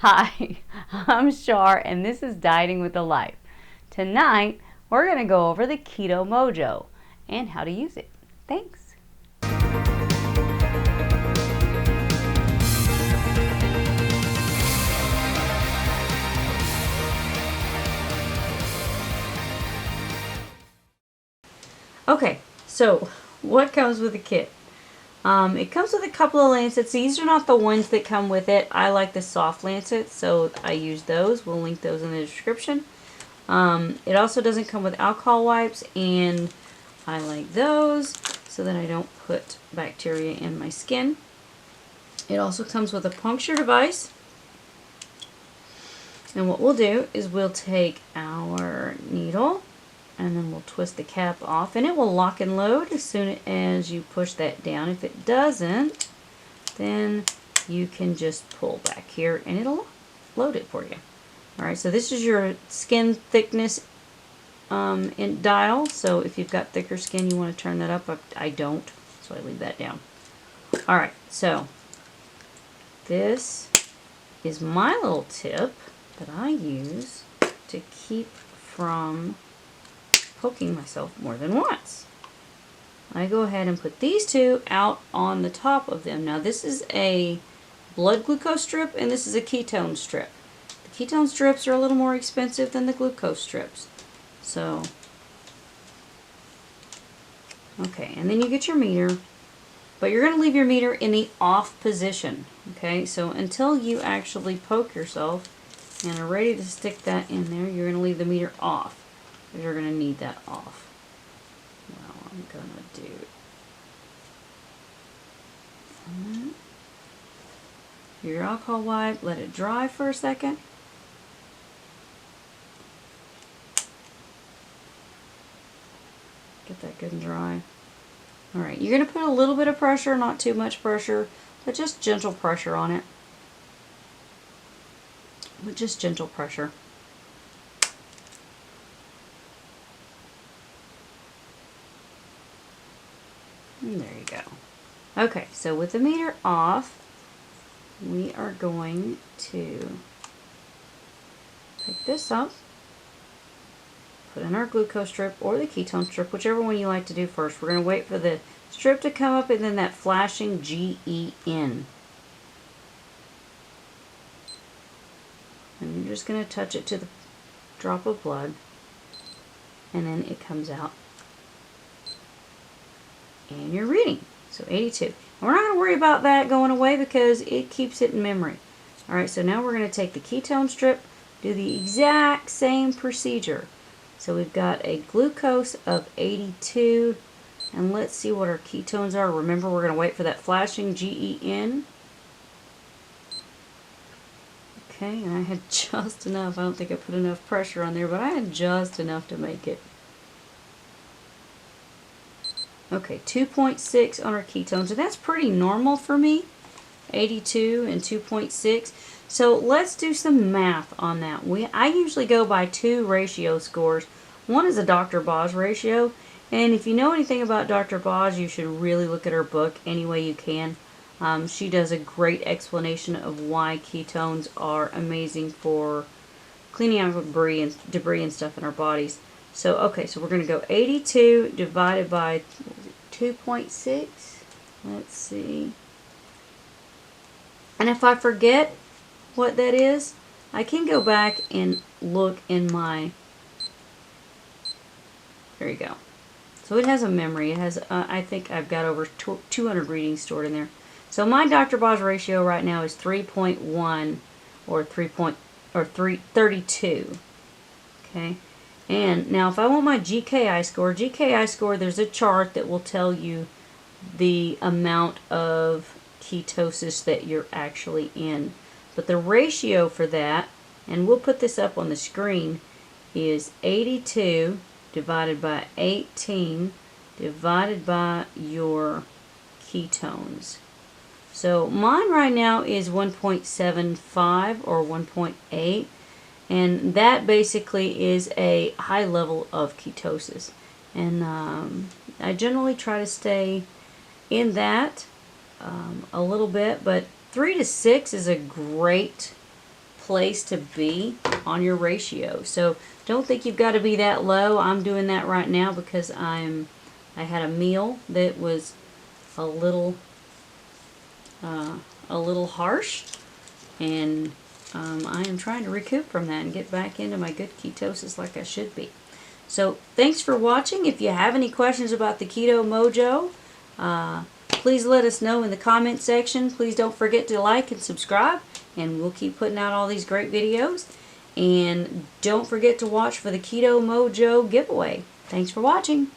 Hi, I'm Char, and this is Dieting with a Life. Tonight, we're going to go over the Keto Mojo and how to use it. Thanks. Okay, so what comes with the kit? It comes with a couple of lancets. These are not the ones that come with it. I like the soft lancets, so I use those. We'll link those in the description. It also doesn't come with alcohol wipes, and I like those so that I don't put bacteria in my skin. It also comes with a puncture device. And what we'll do is we'll take our needle and then we'll twist the cap off, and it will lock and load as soon as you push that down. If it doesn't, then you can just pull back here and it'll load it for you. Alright, so this is your skin thickness in dial. So if you've got thicker skin, you want to turn that up. I don't, so I leave that down. Alright, so this is my little tip that I use to keep from poking myself more than once. I go ahead and put these two out on the top of them. Now this is a blood glucose strip and this is a ketone strip. The ketone strips are a little more expensive than the glucose strips. So, okay, and then you get your meter, but you're going to leave your meter in the off position. Okay, so until you actually poke yourself and are ready to stick that in there, you're going to leave the meter off. You're going to need that off. Well, I'm going to do your alcohol wipe, let it dry for a second. Get that good and dry. Alright, you're going to put a little bit of pressure, not too much pressure, but just gentle pressure on it. But just gentle pressure. And there you go. Okay, so with the meter off, we are going to pick this up, put in our glucose strip or the ketone strip, whichever one you like to do first. We're going to wait for the strip to come up and then that flashing GEN. And you're just going to touch it to the drop of blood, and then it comes out and you're reading. So 82. And we're not going to worry about that going away because it keeps it in memory. Alright, so now we're going to take the ketone strip, do the exact same procedure. So we've got a glucose of 82, and let's see what our ketones are. Remember, we're going to wait for that flashing GEN. Okay, and I had just enough. I don't think I put enough pressure on there, but I had just enough to make it. Okay, 2.6 on our ketones, and that's pretty normal for me, 82 and 2.6. So let's do some math on that. I usually go by two ratio scores. One is a Dr. Boz ratio, and if you know anything about Dr. Boz, you should really look at her book any way you can. She does a great explanation of why ketones are amazing for cleaning out debris and stuff in our bodies. So, okay, so we're going to go 82 divided by 2.6. Let's see. And if I forget what that is, I can go back and look in my... There you go. So it has a memory. It has, I think I've got over 200 readings stored in there. So my Dr. Boz ratio right now is 3.1 or 3.32. Okay. And now if I want my GKI score, there's a chart that will tell you the amount of ketosis that you're actually in. But the ratio for that, and we'll put this up on the screen, is 82 divided by 18 divided by your ketones. So mine right now is 1.75 or 1.8. And that basically is a high level of ketosis. And I generally try to stay in that a little bit, but 3 to 6 is a great place to be on your ratio. So don't think you've got to be that low. I'm doing that right now because I had a meal that was a little harsh, and I am trying to recoup from that and get back into my good ketosis like I should be. So thanks for watching. If you have any questions about the Keto Mojo, please let us know in the comment section. Please don't forget to like and subscribe, and we'll keep putting out all these great videos. And don't forget to watch for the Keto Mojo giveaway. Thanks for watching.